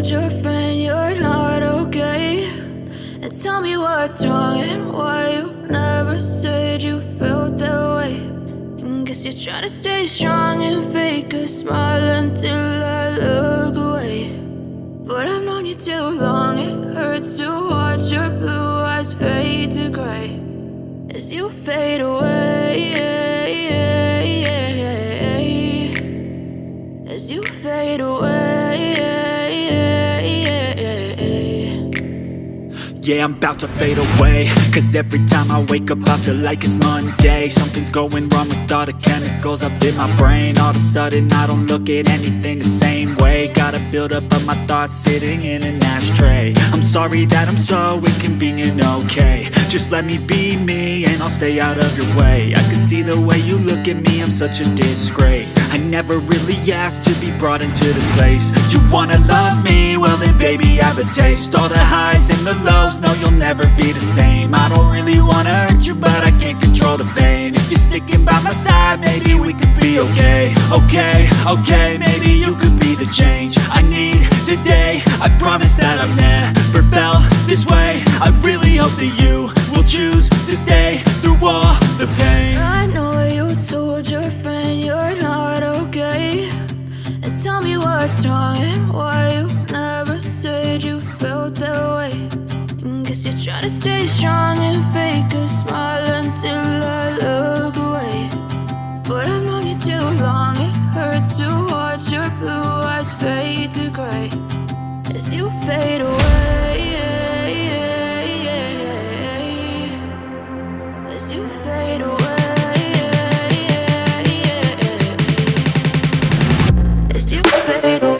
told your friend you're not okay? And tell me what's wrong and why you never said you felt that way. And guess you're trying to stay strong and fake a smile until I look away. But I've known you too long, it hurts to watch your blue eyes fade to gray as you fade away, as you fade away. Yeah, I'm about to fade away, cause every time I wake up I feel like it's Monday. Something's going wrong with all the chemicals up in my brain. All of a sudden I don't look at anything the same way. Got a buildup of my thoughts sitting in an ashtray. I'm sorry that I'm so inconvenient, okay? Just let me be me and I'll stay out of your way. I can see the way you look at me, I'm such a disgrace. I never really asked to be brought into this place. You wanna love me? Well then baby have a taste. All the highs and the lows, no you'll never be the same. I don't really wanna hurt you but I can't control the pain. If you're sticking by my side maybe we could be okay. Okay, maybe you could be the change I need today. I promise that I've never felt this way. I really hope that you will choose to stay through all the pain. I know you told your friend you're not okay. And tell me what's wrong and why you never said you felt that way. And guess you're trying to stay strong and fake a smile until I look away. But I've known you too long, it hurts to watch your blue eyes fade to gray as you fade away, as you fade away, as you fade away.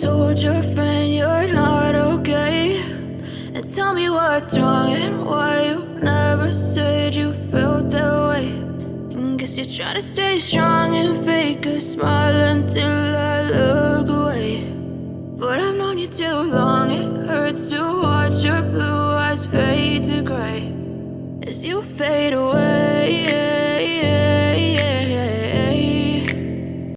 Told your friend you're not okay. And tell me what's wrong and why you never said you felt that way. And guess you're trying to stay strong and fake a smile until I look away. But I've known you too long, it hurts to watch your blue eyes fade to gray as you fade away.